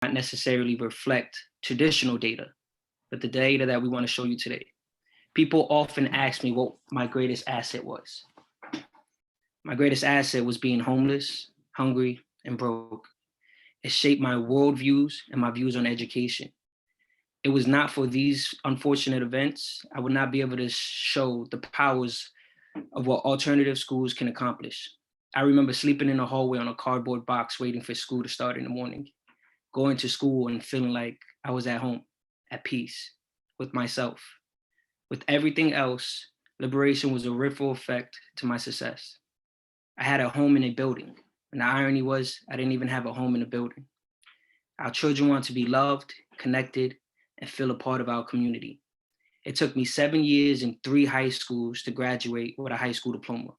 not necessarily reflect traditional data, but the data that we want to show you today. People often ask me what my greatest asset was. My greatest asset was being homeless, hungry, and broke. It shaped my worldviews and my views on education. It was not for these unfortunate events, I would not be able to show the powers of what alternative schools can accomplish. I remember sleeping in a hallway on a cardboard box waiting for school to start in the morning, going to school and feeling like I was at home, at peace, with myself. With everything else, liberation was a ripple effect to my success. I had a home in a building, and the irony was I didn't even have a home in a building. Our children want to be loved, connected, and feel a part of our community. It took me 7 years and 3 high schools to graduate with a high school diploma.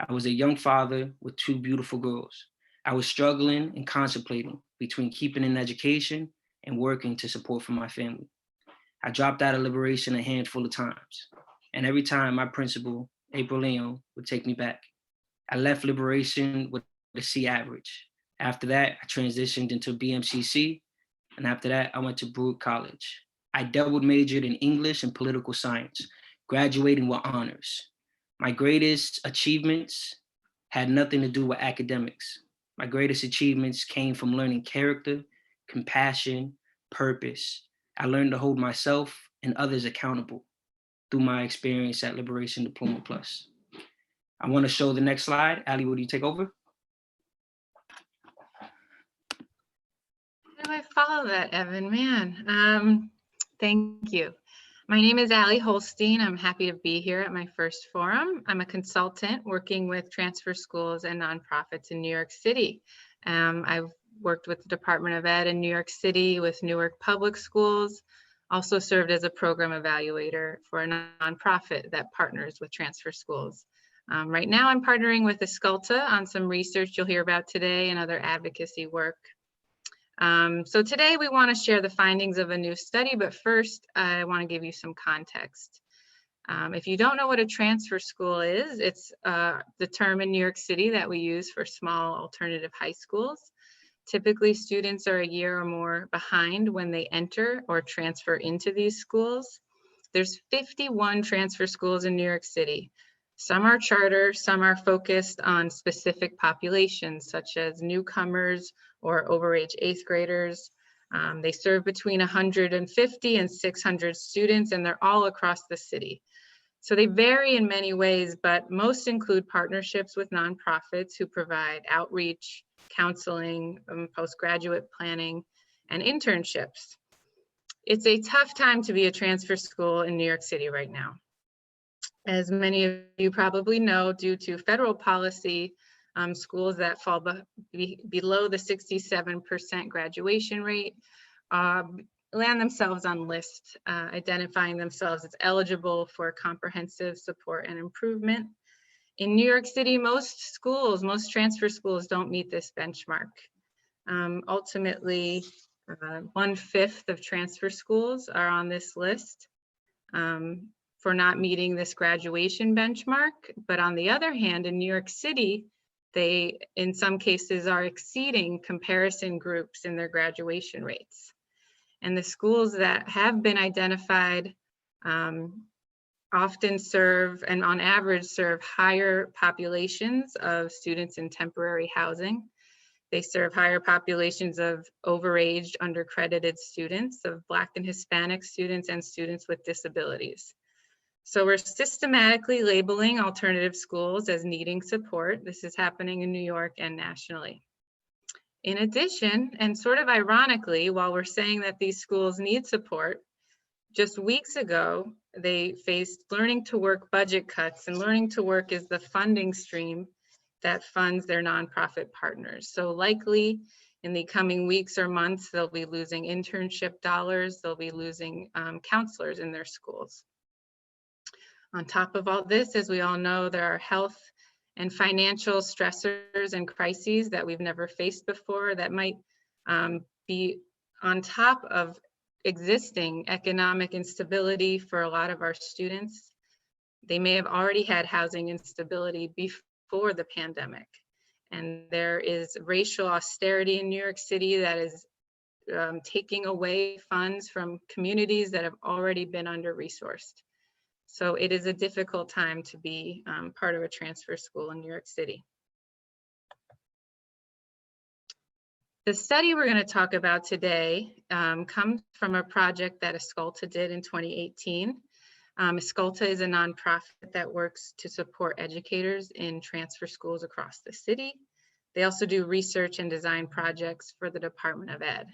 I was a young father with 2 beautiful girls. I was struggling and contemplating between keeping an education and working to support for my family. I dropped out of liberation a handful of times, and every time my principal, April Leon, would take me back. I left liberation with a C average. After that, I transitioned into BMCC, and after that, I went to Brewer College. I double majored in English and political science, graduating with honors. My greatest achievements had nothing to do with academics. My greatest achievements came from learning character, compassion, purpose. I learned to hold myself and others accountable through my experience at Liberation Diploma Plus. I want to show the next slide. Ali, will you take over? How do I follow that, Evan? Man, thank you. My name is Ali Holstein. I'm happy to be here at my first forum. I'm a consultant working with transfer schools and nonprofits in New York City. I've worked with the Department of Ed in New York City with Newark Public Schools, also served as a program evaluator for a nonprofit that partners with transfer schools. Right now I'm partnering with Eskolta on some research you'll hear about today and other advocacy work. So today we want to share the findings of a new study, but first I want to give you some context. If you don't know what a transfer school is, it's the term in New York City that we use for small alternative high schools. Typically, students are a year or more behind when they enter or transfer into these schools. There's 51 transfer schools in New York City. Some are charter, some are focused on specific populations, such as newcomers or overage 8th graders. They serve between 150 and 600 students, and they're all across the city. So they vary in many ways, but most include partnerships with nonprofits who provide outreach, counseling, postgraduate planning, and internships. It's a tough time to be a transfer school in New York City right now. As many of you probably know, due to federal policy, schools that fall below the 67% graduation rate land themselves on lists, identifying themselves as eligible for comprehensive support and improvement. In New York City, most transfer schools don't meet this benchmark. Ultimately, 1/5 of transfer schools are on this list for not meeting this graduation benchmark. But on the other hand, in New York City, they, in some cases, are exceeding comparison groups in their graduation rates. And the schools that have been identified often serve, and on average serve, higher populations of students in temporary housing. They serve higher populations of overaged, undercredited students, of Black and Hispanic students, and students with disabilities. So we're systematically labeling alternative schools as needing support. This is happening in New York and nationally. In addition, and sort of ironically, while we're saying that these schools need support, just weeks ago, they faced learning to work budget cuts, and learning to work is the funding stream that funds their nonprofit partners. So likely in the coming weeks or months, they'll be losing internship dollars, they'll be losing counselors in their schools. On top of all this, as we all know, there are health and financial stressors and crises that we've never faced before that might be on top of existing economic instability for a lot of our students. They may have already had housing instability before the pandemic. And there is racial austerity in New York City that is taking away funds from communities that have already been under-resourced. So it is a difficult time to be part of a transfer school in New York City. The study we're going to talk about today comes from a project that Eskolta did in 2018. Eskolta is a nonprofit that works to support educators in transfer schools across the city. They also do research and design projects for the Department of Ed.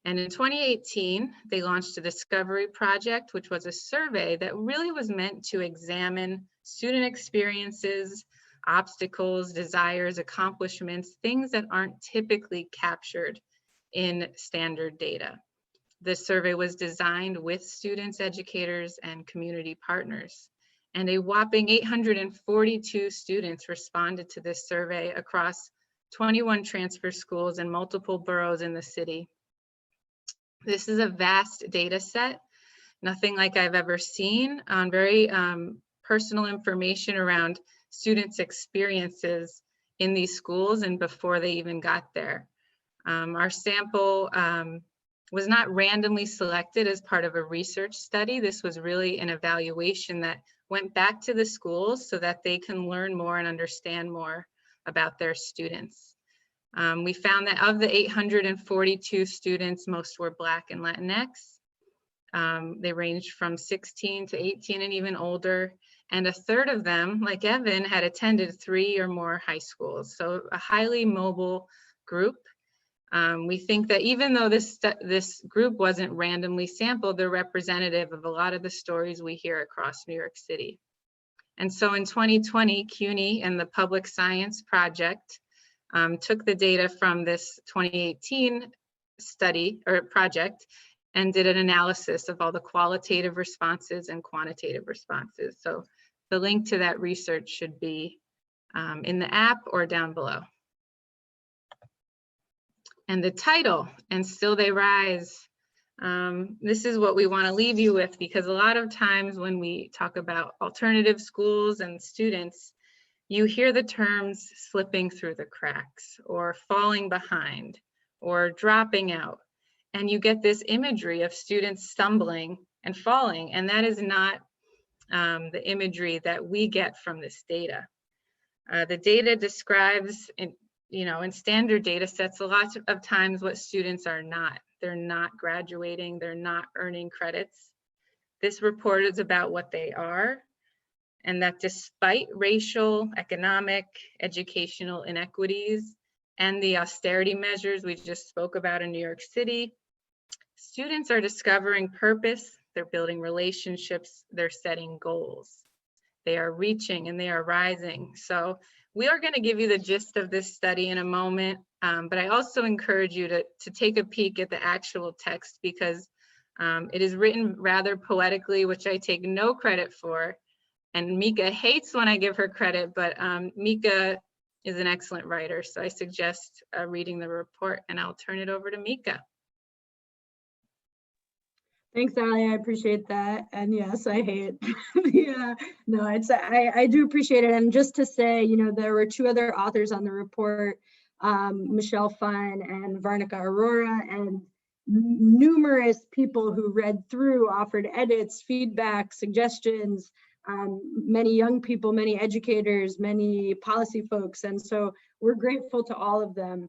And in 2018, they launched a discovery project, which was a survey that really was meant to examine student experiences, obstacles, desires, accomplishments, things that aren't typically captured in standard data. The survey was designed with students, educators, and community partners. And a whopping 842 students responded to this survey across 21 transfer schools in multiple boroughs in the city. This is a vast data set, nothing like I've ever seen, on very personal information around students' experiences in these schools and before they even got there. Our sample was not randomly selected as part of a research study. This was really an evaluation that went back to the schools so that they can learn more and understand more about their students. We found that of the 842 students, most were Black and Latinx. They ranged from 16 to 18 and even older. And a third of them, like Evan, had attended 3 or more high schools. So a highly mobile group. We think that even though this group wasn't randomly sampled, they're representative of a lot of the stories we hear across New York City. And so in 2020, CUNY and the Public Science Project took the data from this 2018 study or project and did an analysis of all the qualitative responses and quantitative responses. So the link to that research should be in the app or down below. And the title, And Still They Rise. This is what we want to leave you with, because a lot of times when we talk about alternative schools and students, you hear the terms slipping through the cracks or falling behind or dropping out. And you get this imagery of students stumbling and falling. And that is not the imagery that we get from this data. The data describes in standard data sets, a lot of times what students are not. They're not graduating, they're not earning credits. This report is about what they are, and that despite racial, economic, educational inequities, and the austerity measures we just spoke about in New York City, students are discovering purpose, they're building relationships, they're setting goals. They are reaching and they are rising. So we are going to give you the gist of this study in a moment, but I also encourage you to take a peek at the actual text, because it is written rather poetically, which I take no credit for. And Mika hates when I give her credit, but Mika is an excellent writer. So I suggest reading the report, and I'll turn it over to Mika. Thanks, Ali. I appreciate that. And yes, I hate no, I do appreciate it. And just to say, there were 2 other authors on the report, Michelle Fine and Varnika Aurora, and numerous people who read through, offered edits, feedback, suggestions, many young people, many educators, many policy folks. And so we're grateful to all of them.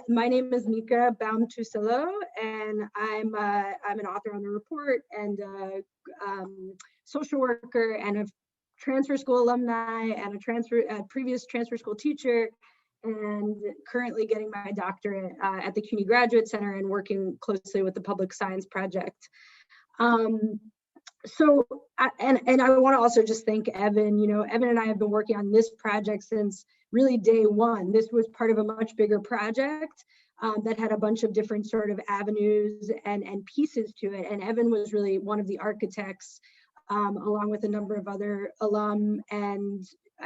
My name is Mika Baum-Tusilo, and I'm an author on the report and a social worker and a transfer school alumni and a previous transfer school teacher, and currently getting my doctorate at the CUNY Graduate Center and working closely with the Public Science Project. So, and I want to also just thank Evan. Evan and I have been working on this project since really day one. This was part of a much bigger project that had a bunch of different sort of avenues and pieces to it. And Evan was really one of the architects, along with a number of other alum and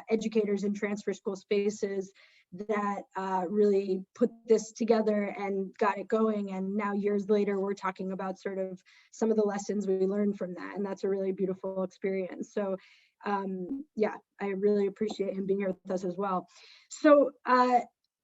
educators in transfer school spaces that really put this together and got it going. And now years later, we're talking about sort of some of the lessons we learned from that. And that's a really beautiful experience. So yeah, I really appreciate him being here with us as well. So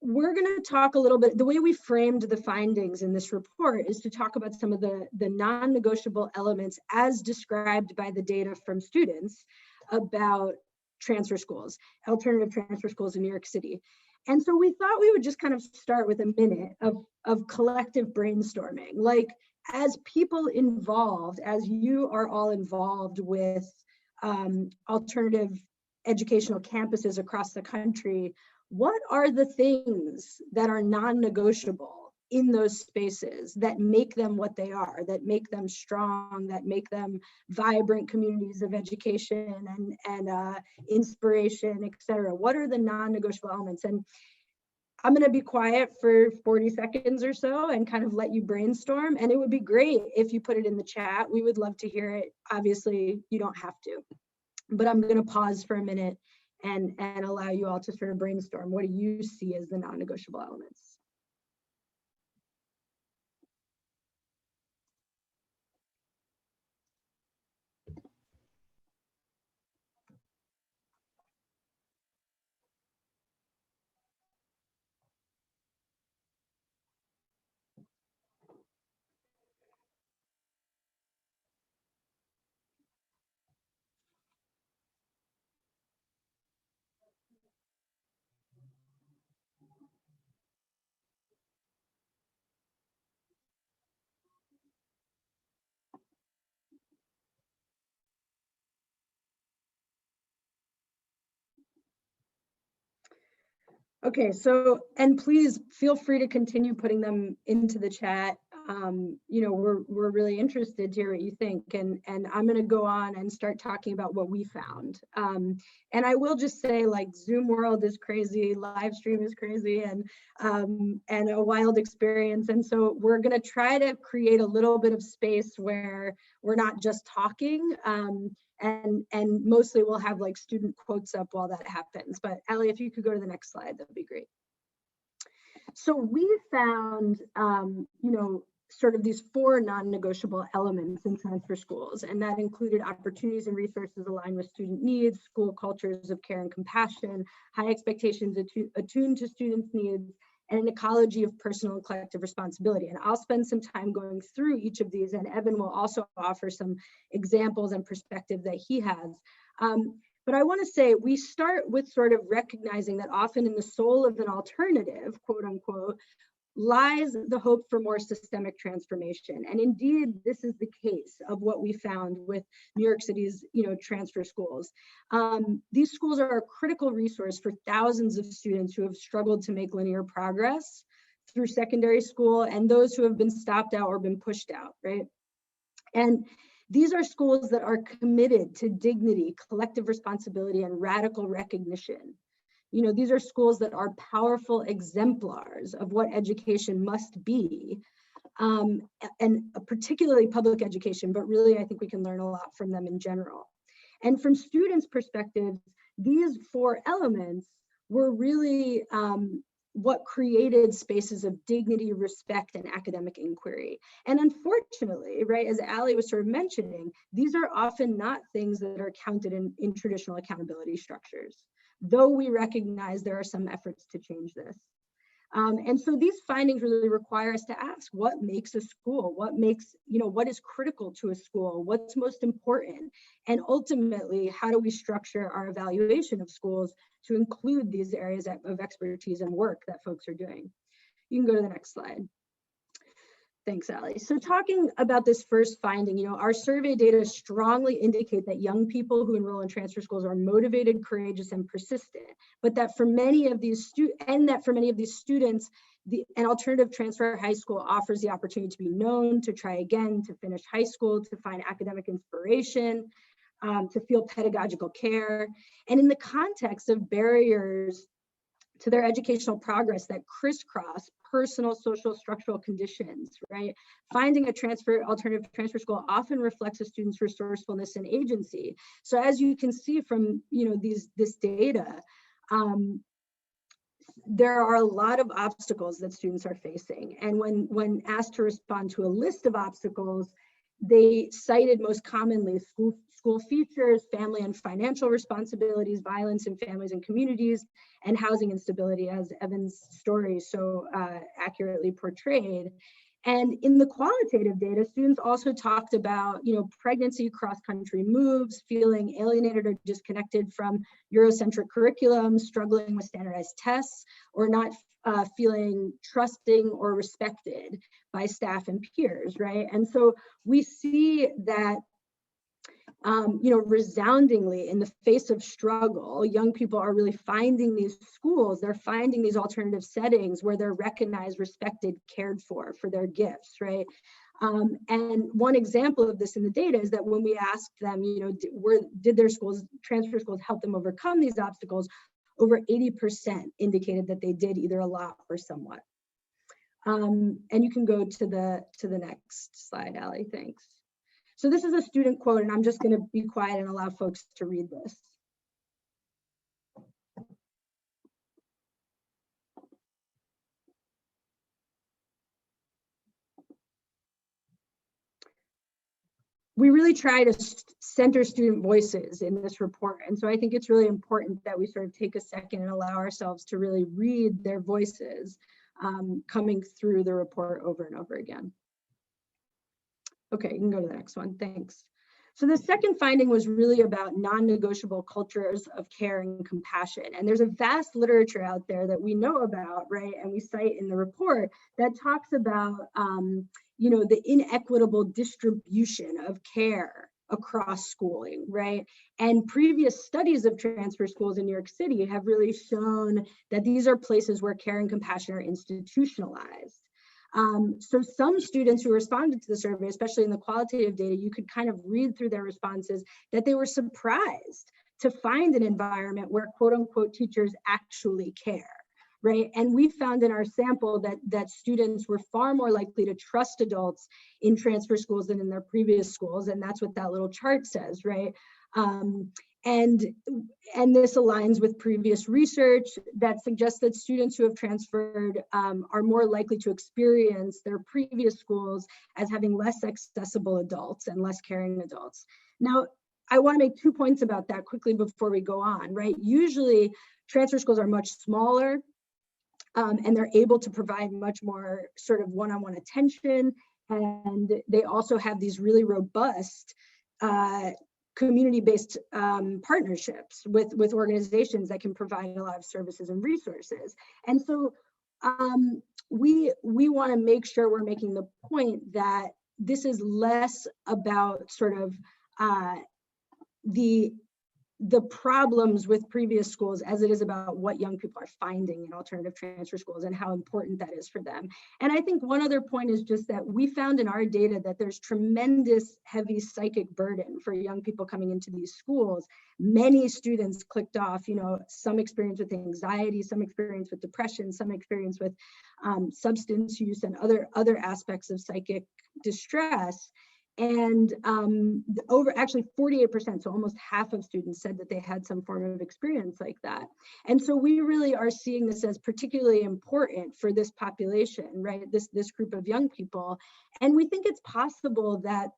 we're going to talk a little bit, the way we framed the findings in this report is to talk about some of the non-negotiable elements as described by the data from students about transfer schools, alternative transfer schools in New York City. And so we thought we would just kind of start with a minute of collective brainstorming. Like, as people involved, as you are all involved with alternative educational campuses across the country, what are the things that are non-negotiable in those spaces that make them what they are, that make them strong, that make them vibrant communities of education and inspiration, et cetera? What are the non-negotiable elements? And I'm going to be quiet for 40 seconds or so and kind of let you brainstorm. And it would be great if you put it in the chat. We would love to hear it. Obviously, you don't have to, but I'm going to pause for a minute and allow you all to sort of brainstorm. What do you see as the non-negotiable elements? Okay, so, and please feel free to continue putting them into the chat. You know, we're really interested to hear what you think, and I'm going to go on and start talking about what we found. And I will just say, like, Zoom world is crazy, live stream is crazy, and a wild experience. And so we're going to try to create a little bit of space where we're not just talking. And mostly we'll have like student quotes up while that happens. But Allie, if you could go to the next slide, that'd be great. So we found, you know, sort of these 4 non-negotiable elements in transfer schools, and that included opportunities and resources aligned with student needs, school cultures of care and compassion, high expectations attuned to students' needs, and an ecology of personal and collective responsibility. And I'll spend some time going through each of these, and Evan will also offer some examples and perspective that he has. But I want to say we start with sort of recognizing that often in the soul of an alternative, quote unquote, lies the hope for more systemic transformation. And indeed, this is the case of what we found with New York City's, you know, transfer schools. These schools are a critical resource for thousands of students who have struggled to make linear progress through secondary school, and those who have been stopped out or been pushed out, right? And these are schools that are committed to dignity, collective responsibility, and radical recognition. You know, these are schools that are powerful exemplars of what education must be, and particularly public education, but really I think we can learn a lot from them in general. And from students' perspectives, these 4 elements were really what created spaces of dignity, respect, and academic inquiry. And unfortunately, right, as Allie was sort of mentioning, these are often not things that are counted in traditional accountability structures, though we recognize there are some efforts to change this. And so these findings really require us to ask, what makes a school? What makes, you know, what is critical to a school? What's most important? And ultimately, how do we structure our evaluation of schools to include these areas of expertise and work that folks are doing? You can go to the next slide. Thanks, Allie. So talking about this first finding, you know, our survey data strongly indicate that young people who enroll in transfer schools are motivated, courageous, and persistent, but that for many of these students, an alternative transfer high school offers the opportunity to be known, to try again, to finish high school, to find academic inspiration, to feel pedagogical care. And in the context of barriers to their educational progress that crisscross personal, social, structural conditions, right? Finding a alternative transfer school often reflects a student's resourcefulness and agency. So as you can see from, you know, this data, there are a lot of obstacles that students are facing. And when asked to respond to a list of obstacles, they cited most commonly school features, family and financial responsibilities, violence in families and communities, and housing instability, as Evan's story so accurately portrayed. And in the qualitative data, students also talked about, pregnancy, cross-country moves, feeling alienated or disconnected from Eurocentric curriculum, struggling with standardized tests, or not feeling trusting or respected by staff and peers, right? And so we see that resoundingly in the face of struggle, young people are really finding these schools, they're finding these alternative settings where they're recognized, respected, cared for their gifts, right? And one example of this in the data is that when we asked them, did their schools, transfer schools, help them overcome these obstacles, over 80% indicated that they did either a lot or somewhat. And you can go to the next slide, Allie, thanks. So this is a student quote, and I'm just going to be quiet and allow folks to read this. We really try to center student voices in this report. And so I think it's really important that we sort of take a second and allow ourselves to really read their voices coming through the report over and over again. Okay, you can go to the next one, thanks. So the second finding was really about non-negotiable cultures of care and compassion. And there's a vast literature out there that we know about, right? And we cite in the report that talks about, the inequitable distribution of care across schooling, right? And previous studies of transfer schools in New York City have really shown that these are places where care and compassion are institutionalized. So some students who responded to the survey, especially in the qualitative data, you could kind of read through their responses that they were surprised to find an environment where quote unquote teachers actually care, right? And we found in our sample that students were far more likely to trust adults in transfer schools than in their previous schools. And that's what that little chart says, right? And this aligns with previous research that suggests that students who have transferred are more likely to experience their previous schools as having less accessible adults and less caring adults. Now, I want to make 2 points about that quickly before we go on, right? Usually, transfer schools are much smaller and they're able to provide much more sort of one-on-one attention. And they also have these really robust community-based partnerships with organizations that can provide a lot of services and resources. And so we want to make sure we're making the point that this is less about sort of the problems with previous schools as it is about what young people are finding in alternative transfer schools and how important that is for them. And I think one other point is just that we found in our data that there's tremendous heavy psychic burden for young people coming into these schools. Many students clicked off, some experience with anxiety, some experience with depression, some experience with substance use and other aspects of psychic distress. And actually 48%, so almost half of students said that they had some form of experience like that. And so we really are seeing this as particularly important for this population, right? This group of young people. And we think it's possible that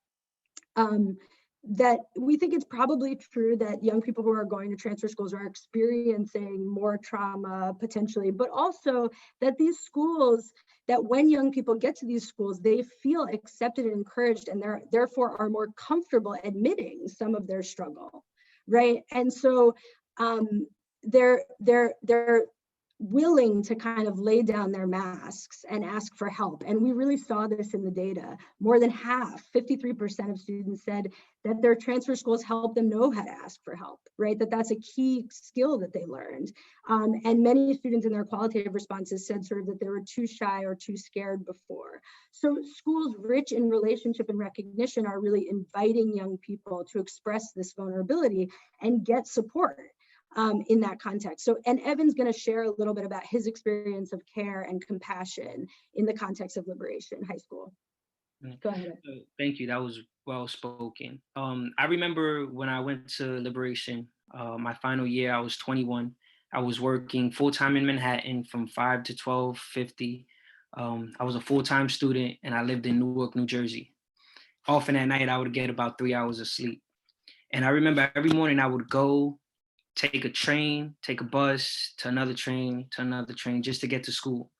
we think it's probably true that young people who are going to transfer schools are experiencing more trauma potentially, but also that these schools, that when young people get to these schools, they feel accepted and encouraged and therefore are more comfortable admitting some of their struggle, right? And so they're willing to kind of lay down their masks and ask for help. And we really saw this in the data. More than half, 53% of students said that their transfer schools help them know how to ask for help, right? That's a key skill that they learned. And many students in their qualitative responses said sort of that they were too shy or too scared before. So schools rich in relationship and recognition are really inviting young people to express this vulnerability and get support in that context. So, and Evan's going to share a little bit about his experience of care and compassion in the context of Liberation High School. Go ahead. Thank you. That was well spoken. I remember when I went to Liberation, my final year, I was 21. I was working full-time in Manhattan from 5 to 12:50. I was a full-time student and I lived in Newark, New Jersey. Often at night, I would get about 3 hours of sleep. And I remember every morning I would go take a train, take a bus to another train, just to get to school.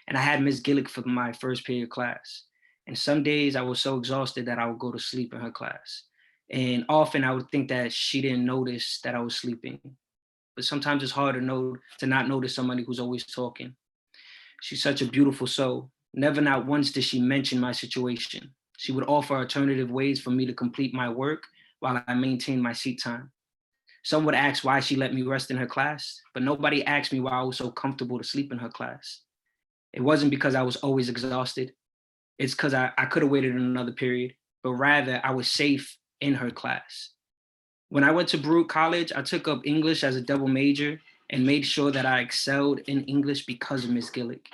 And I had Miss Gillick for my first period class. And some days I was so exhausted that I would go to sleep in her class. And often I would think that she didn't notice that I was sleeping. But sometimes it's hard to not notice somebody who's always talking. She's such a beautiful soul. Never not once did she mention my situation. She would offer alternative ways for me to complete my work while I maintained my seat time. Some would ask why she let me rest in her class, but nobody asked me why I was so comfortable to sleep in her class. It wasn't because I was always exhausted. It's because I could have waited another period, but rather I was safe in her class. When I went to Baruch College, I took up English as a double major and made sure that I excelled in English because of Miss Gillick.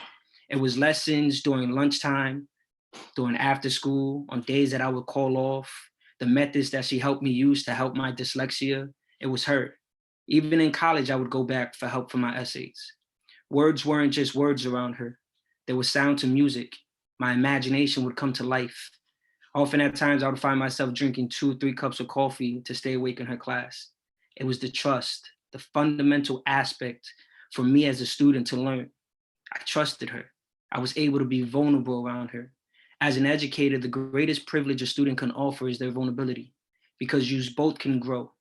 It was lessons during lunchtime, during after school, on days that I would call off, the methods that she helped me use to help my dyslexia. It was her. Even in college, I would go back for help for my essays. Words weren't just words around her. There was sound to music. My imagination would come to life. Often at times I would find myself drinking 2 or 3 cups of coffee to stay awake in her class. It was the trust, the fundamental aspect for me as a student to learn. I trusted her. I was able to be vulnerable around her. As an educator, the greatest privilege a student can offer is their vulnerability, because you both can grow.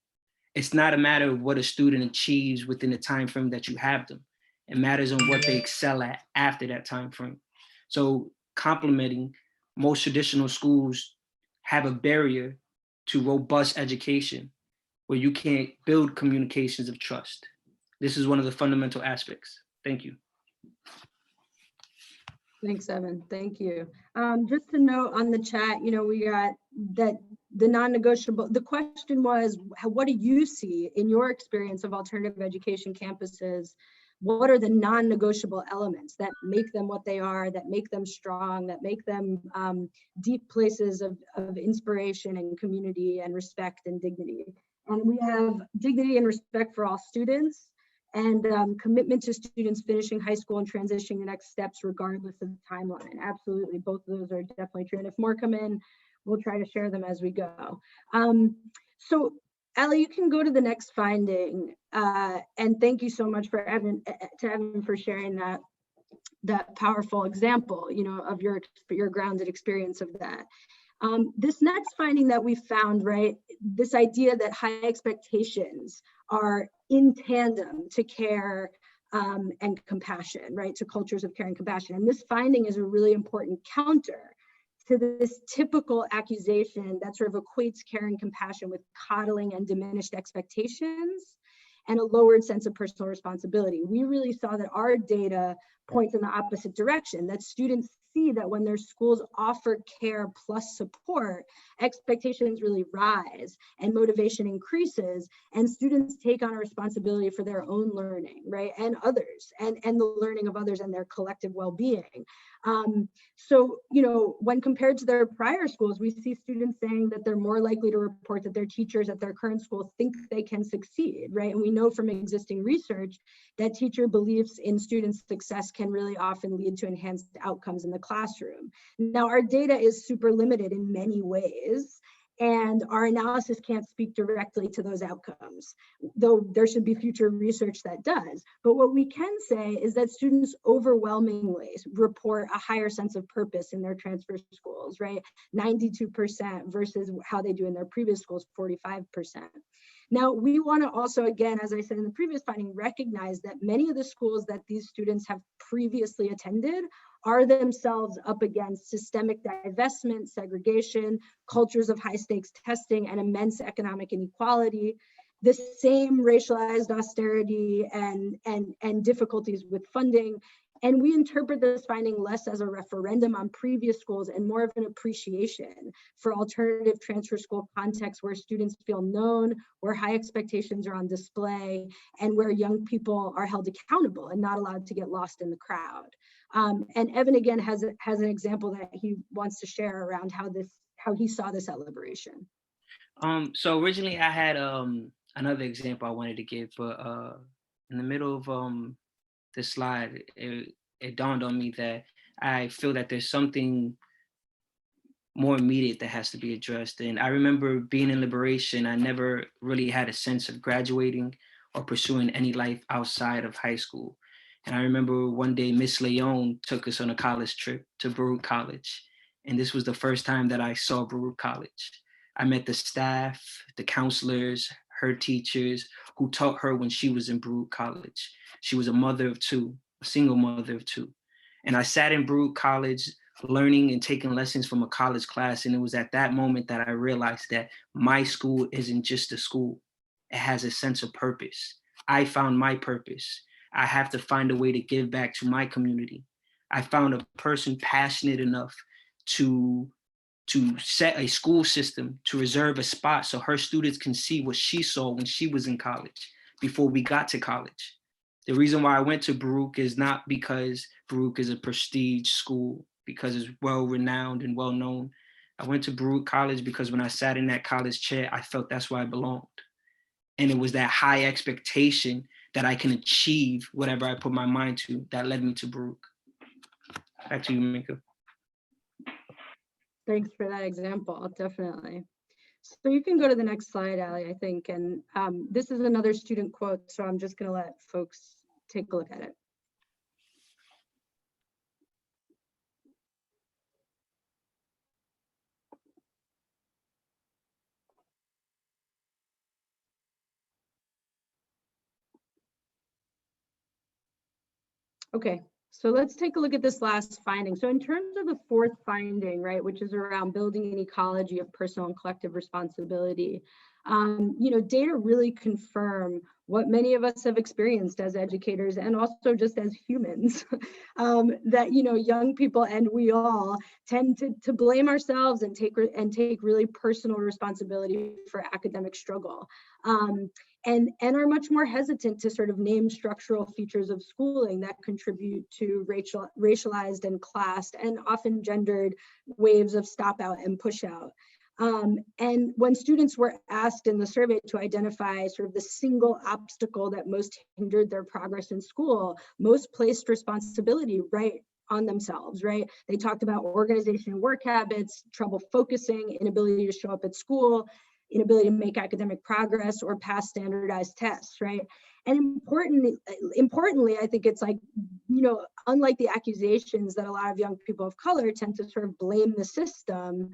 It's not a matter of what a student achieves within the time frame that you have them. It matters on what they excel at after that time frame. So complementing, most traditional schools have a barrier to robust education where you can't build communications of trust. This is one of the fundamental aspects. Thank you. Thanks, Evan. Thank you. Just to note on the chat, we got that the non-negotiable, the question was, what do you see in your experience of alternative education campuses? What are the non-negotiable elements that make them what they are, that make them strong, that make them deep places of inspiration and community and respect and dignity? And we have dignity and respect for all students, and commitment to students finishing high school and transitioning the next steps regardless of the timeline. Absolutely, both of those are definitely true. And if more come in, we'll try to share them as we go. So Allie, you can go to the next finding. And thank you so much for Evan for sharing that powerful example, of your grounded experience of that. This next finding that we found, right, this idea that high expectations are in tandem to care and compassion, right, to cultures of care and compassion. And this finding is a really important counter to this typical accusation that sort of equates care and compassion with coddling and diminished expectations and a lowered sense of personal responsibility. We really saw that our data points in the opposite direction, that students see that when their schools offer care plus support, expectations really rise and motivation increases, and students take on a responsibility for their own learning, right, and others, and the learning of others and their collective well-being. So, when compared to their prior schools, we see students saying that they're more likely to report that their teachers at their current school think they can succeed, right? And we know from existing research that teacher beliefs in students' success can really often lead to enhanced outcomes in the classroom. Now, our data is super limited in many ways, and our analysis can't speak directly to those outcomes, though there should be future research that does. But what we can say is that students overwhelmingly report a higher sense of purpose in their transfer schools, right? 92% versus how they do in their previous schools, 45%. Now, we want to also, again, as I said in the previous finding, recognize that many of the schools that these students have previously attended are themselves up against systemic divestment, segregation, cultures of high stakes testing, and immense economic inequality, the same racialized austerity and difficulties with funding. And we interpret this finding less as a referendum on previous schools and more of an appreciation for alternative transfer school contexts where students feel known, where high expectations are on display, and where young people are held accountable and not allowed to get lost in the crowd. And Evan, again, has an example that he wants to share around how he saw this at Liberation. So originally I had another example I wanted to give, but in the middle of this slide, it dawned on me that I feel that there's something more immediate that has to be addressed. And I remember being in Liberation, I never really had a sense of graduating or pursuing any life outside of high school. And I remember one day Miss Leone took us on a college trip to Baruch College. And this was the first time that I saw Baruch College. I met the staff, the counselors, her teachers who taught her when she was in Baruch College. She was a mother of two, a single mother of two. And I sat in Baruch College learning and taking lessons from a college class. And it was at that moment that I realized that my school isn't just a school. It has a sense of purpose. I found my purpose. I have to find a way to give back to my community. I found a person passionate enough to set a school system, to reserve a spot so her students can see what she saw when she was in college before we got to college. The reason why I went to Baruch is not because Baruch is a prestige school, because it's well renowned and well known. I went to Baruch College because when I sat in that college chair, I felt that's where I belonged. And it was that high expectation that I can achieve whatever I put my mind to that led me to Baruch. Back to you, Minka. Thanks for that example, definitely. So you can go to the next slide, Ali, I think. And this is another student quote, so I'm just going to let folks take a look at it. Okay, so let's take a look at this last finding. So in terms of the fourth finding, right, which is around building an ecology of personal and collective responsibility, data really confirm what many of us have experienced as educators and also just as humans, that, young people and we all tend to blame ourselves and take really personal responsibility for academic struggle. And are much more hesitant to sort of name structural features of schooling that contribute to racialized and classed and often gendered waves of stop out and push out. And when students were asked in the survey to identify sort of the single obstacle that most hindered their progress in school, most placed responsibility right on themselves, right? They talked about organization and work habits, trouble focusing, inability to show up at school, inability to make academic progress or pass standardized tests, right? And importantly, I think it's like, unlike the accusations that a lot of young people of color tend to sort of blame the system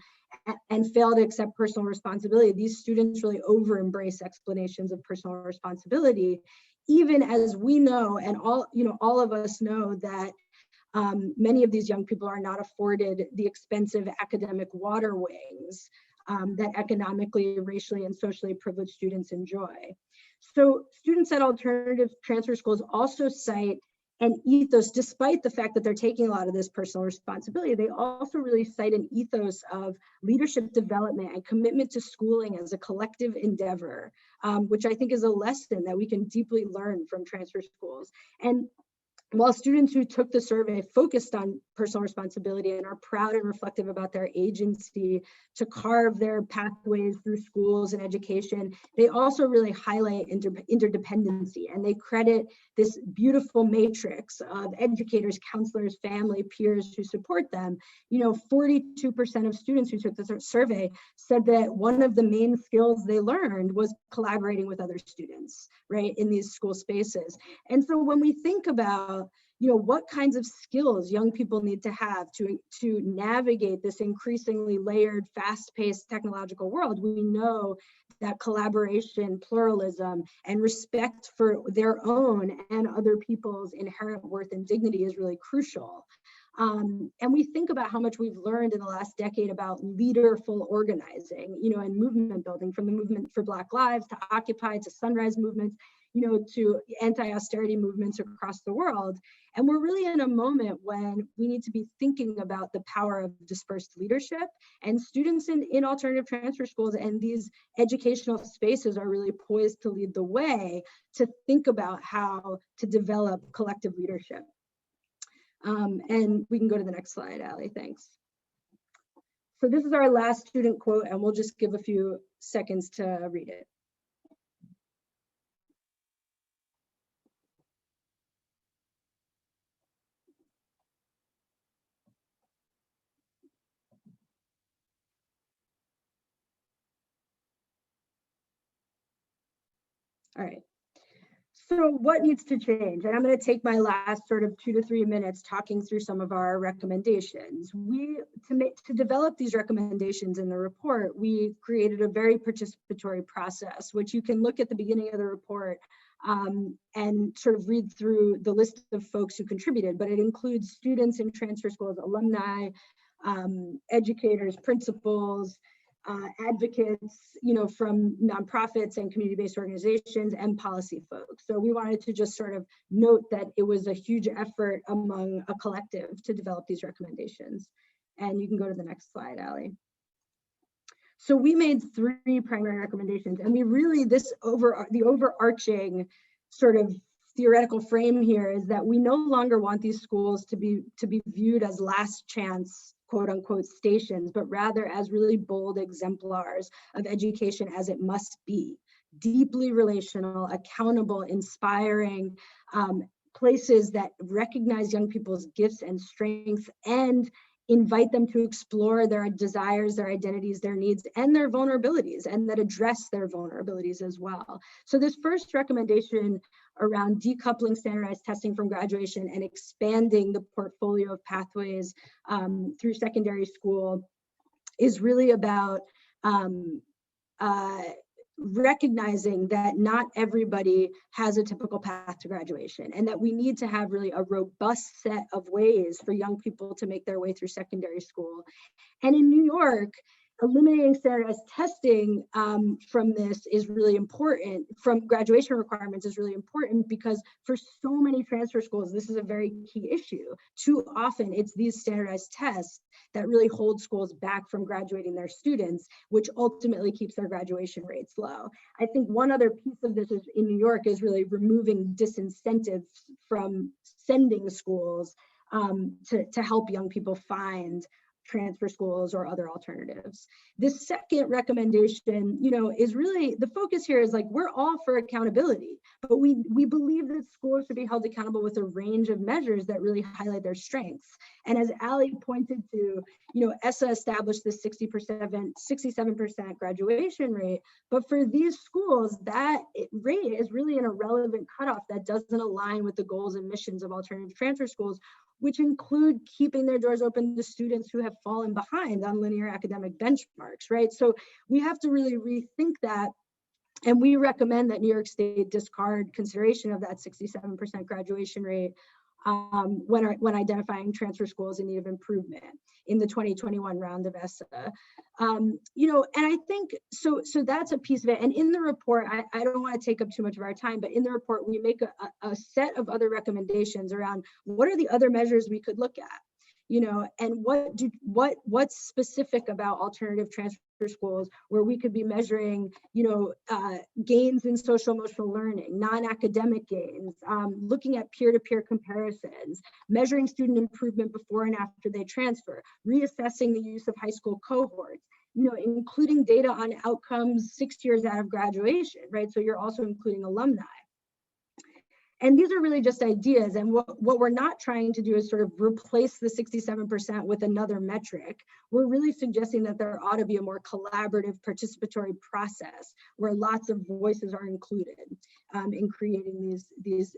and fail to accept personal responsibility, these students really over-embrace explanations of personal responsibility, even as we know, and all of us know that many of these young people are not afforded the expensive academic water wings that economically, racially, and socially privileged students enjoy. So students at alternative transfer schools also cite an ethos, despite the fact that they're taking a lot of this personal responsibility, they also really cite an ethos of leadership development and commitment to schooling as a collective endeavor, which I think is a lesson that we can deeply learn from transfer schools. And while students who took the survey focused on personal responsibility and are proud and reflective about their agency to carve their pathways through schools and education, they also really highlight interdependency, and they credit this beautiful matrix of educators, counselors, family, peers who support them. 42% of students who took the survey said that one of the main skills they learned was collaborating with other students, right, in these school spaces. And so when we think about what kinds of skills young people need to have to navigate this increasingly layered, fast-paced technological world, we know that collaboration, pluralism, and respect for their own and other people's inherent worth and dignity is really crucial. And we think about how much we've learned in the last decade about leaderful organizing, and movement building, from the movement for Black Lives to Occupy to Sunrise movements, to anti-austerity movements across the world. And we're really in a moment when we need to be thinking about the power of dispersed leadership, and students in alternative transfer schools and these educational spaces are really poised to lead the way to think about how to develop collective leadership. And we can go to the next slide, Ali, thanks. So this is our last student quote, and we'll just give a few seconds to read it. All right. So what needs to change? And I'm going to take my last sort of 2 to 3 minutes talking through some of our recommendations. To develop these recommendations in the report, we created a very participatory process, which you can look at the beginning of the report and sort of read through the list of folks who contributed, but it includes students in transfer schools, alumni, educators, principals, advocates, from nonprofits and community-based organizations and policy folks. So we wanted to just sort of note that it was a huge effort among a collective to develop these recommendations. And you can go to the next slide, Ali. So we made 3 primary recommendations, and we really, the overarching sort of theoretical frame here is that we no longer want these schools to be viewed as last chance, quote unquote, stations, but rather as really bold exemplars of education as it must be. Deeply relational, accountable, inspiring, places that recognize young people's gifts and strengths and invite them to explore their desires, their identities, their needs, and their vulnerabilities, and that address their vulnerabilities as well. So this first recommendation around decoupling standardized testing from graduation and expanding the portfolio of pathways through secondary school is really about recognizing that not everybody has a typical path to graduation, and that we need to have really a robust set of ways for young people to make their way through secondary school. And in New York, eliminating standardized testing from this is really important, from graduation requirements is really important, because for so many transfer schools, this is a very key issue. Too often it's these standardized tests that really hold schools back from graduating their students, which ultimately keeps their graduation rates low. I think one other piece of this is in New York is really removing disincentives from sending schools to help young people find transfer schools or other alternatives. This second recommendation, is really, the focus here is like, we're all for accountability, but we believe that schools should be held accountable with a range of measures that really highlight their strengths. And as Ali pointed to, ESSA established this 67% graduation rate, but for these schools, that rate is really an irrelevant cutoff that doesn't align with the goals and missions of alternative transfer schools, which include keeping their doors open to students who have fallen behind on linear academic benchmarks, right? So we have to really rethink that. And we recommend that New York State discard consideration of that 67% graduation rate when identifying transfer schools in need of improvement in the 2021 round of ESSA. And I think, so that's a piece of it. And in the report, I don't want to take up too much of our time, but in the report, we make a set of other recommendations around what are the other measures we could look at, and what's specific about alternative transfer schools where we could be measuring, gains in social emotional learning, non-academic gains, looking at peer-to-peer comparisons, measuring student improvement before and after they transfer, reassessing the use of high school cohorts, including data on outcomes 6 years out of graduation, right? So you're also including alumni. And these are really just ideas. And what we're not trying to do is sort of replace the 67% with another metric. We're really suggesting that there ought to be a more collaborative participatory process where lots of voices are included in creating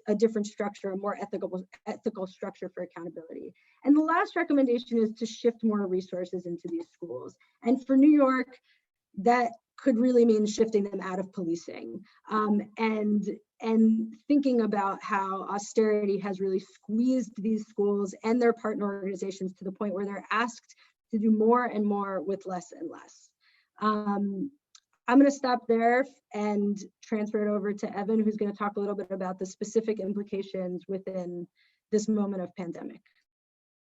a different structure, a more ethical structure for accountability. And the last recommendation is to shift more resources into these schools. And for New York, that could really mean shifting them out of policing and thinking about how austerity has really squeezed these schools and their partner organizations to the point where they're asked to do more and more with less and less. I'm going to stop there and transfer it over to Evan, who's going to talk a little bit about the specific implications within this moment of pandemic.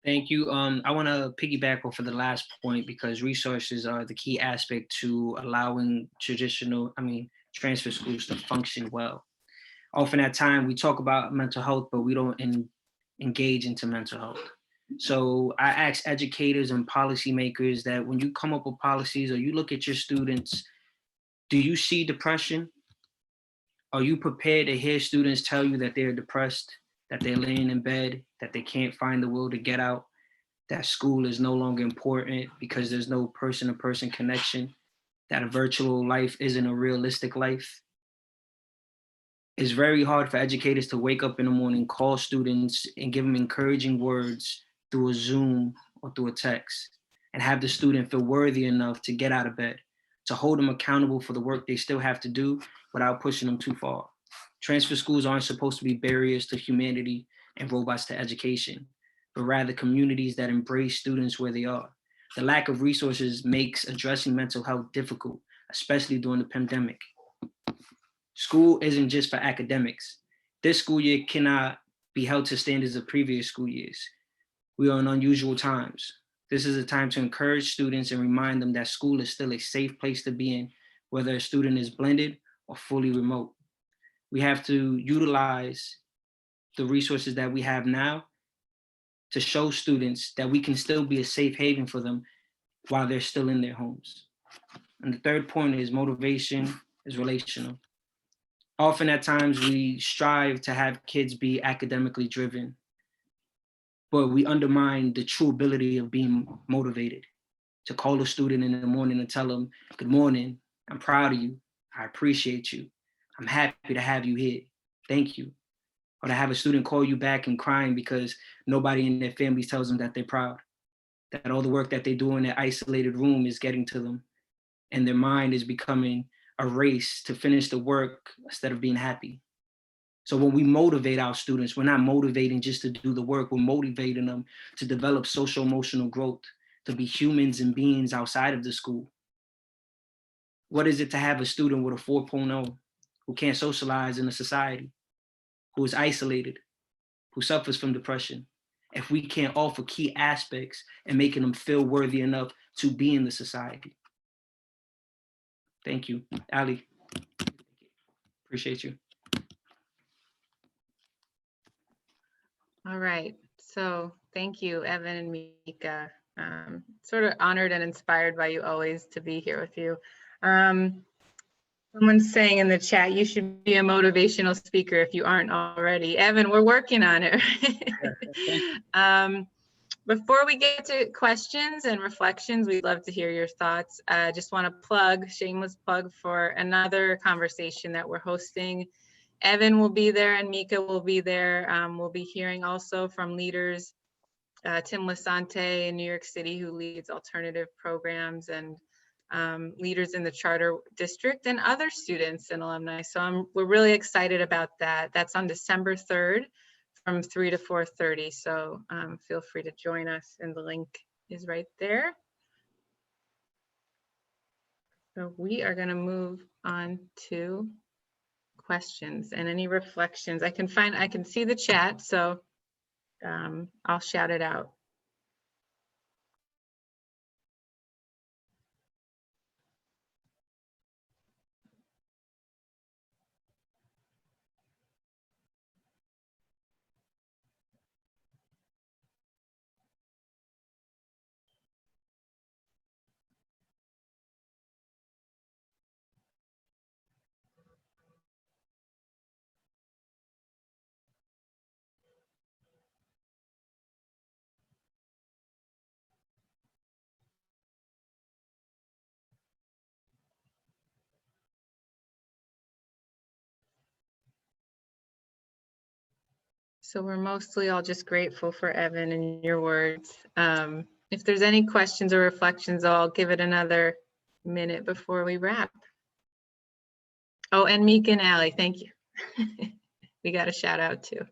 Thank you. I want to piggyback off of the last point because resources are the key aspect to allowing transfer schools to function well. Often at time we talk about mental health, but we don't engage into mental health. So I ask educators and policymakers that when you come up with policies or you look at your students, do you see depression? Are you prepared to hear students tell you that they're depressed, that they're laying in bed, that they can't find the will to get out, that school is no longer important because there's no person-to-person connection, that a virtual life isn't a realistic life? It's very hard for educators to wake up in the morning, call students and give them encouraging words through a Zoom or through a text, and have the student feel worthy enough to get out of bed, to hold them accountable for the work they still have to do without pushing them too far. Transfer schools aren't supposed to be barriers to humanity and robots to education, but rather communities that embrace students where they are. The lack of resources makes addressing mental health difficult, especially during the pandemic. School isn't just for academics. This school year cannot be held to standards of previous school years. We are in unusual times. This is a time to encourage students and remind them that school is still a safe place to be in, whether a student is blended or fully remote. We have to utilize the resources that we have now to show students that we can still be a safe haven for them while they're still in their homes. And the third point is motivation is relational. Often at times we strive to have kids be academically driven, but we undermine the true ability of being motivated. To call a student in the morning and tell them, good morning, I'm proud of you, I appreciate you, I'm happy to have you here, thank you. Or to have a student call you back and crying because nobody in their family tells them that they're proud, that all the work that they do in their isolated room is getting to them, and their mind is becoming a race to finish the work instead of being happy. So when we motivate our students, we're not motivating just to do the work, we're motivating them to develop social emotional growth, to be humans and beings outside of the school. What is it to have a student with a 4.0 who can't socialize in a society, who is isolated, who suffers from depression, if we can't offer key aspects and making them feel worthy enough to be in the society? Thank you, Ali. Appreciate you. All right, so thank you, Evan and Mika. Sort of honored and inspired by you always to be here with you. Someone's saying in the chat, you should be a motivational speaker if you aren't already. Evan, we're working on it. Before we get to questions and reflections, we'd love to hear your thoughts. I just want to plug, shameless plug for another conversation that we're hosting. Evan will be there and Mika will be there. We'll be hearing also from leaders, Tim Lasante in New York City, who leads alternative programs, and leaders in the charter district and other students and alumni. So we're really excited about that. That's on December 3rd from 3 to 4:30. So feel free to join us, and the link is right there. So we are going to move on to questions and any reflections. I can see the chat, so I'll shout it out. So we're mostly all just grateful for Evan and your words. If there's any questions or reflections, I'll give it another minute before we wrap. Oh, and Mika and Ali, thank you. We got a shout out too.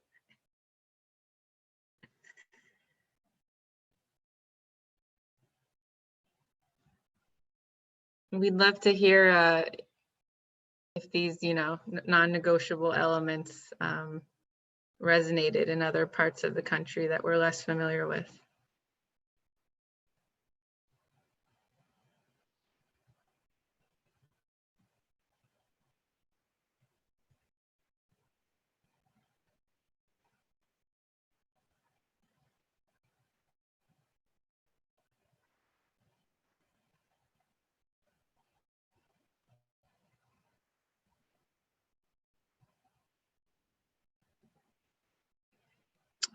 We'd love to hear if these, non-negotiable elements resonated in other parts of the country that we're less familiar with.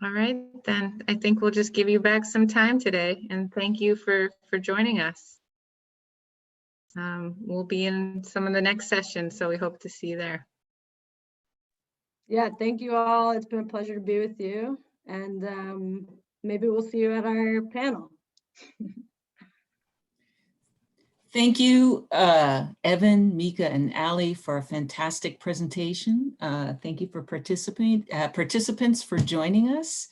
All right, then I think we'll just give you back some time today, and thank you for joining us. We'll be in some of the next sessions, so we hope to see you there. Yeah, thank you all. It's been a pleasure to be with you. And maybe we'll see you at our panel. Thank you, Evan, Mika, and Ali for a fantastic presentation. Thank you for participants for joining us.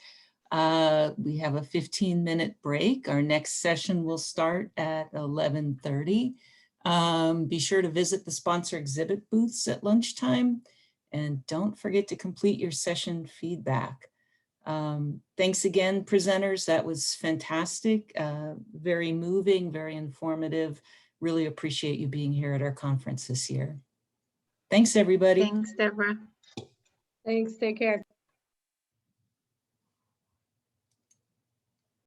We have a 15-minute break. Our next session will start at 11:30. Be sure to visit the sponsor exhibit booths at lunchtime, and don't forget to complete your session feedback. Thanks again, presenters. That was fantastic, very moving, very informative. Really appreciate you being here at our conference this year. Thanks, everybody. Thanks, Deborah. Thanks. Take care.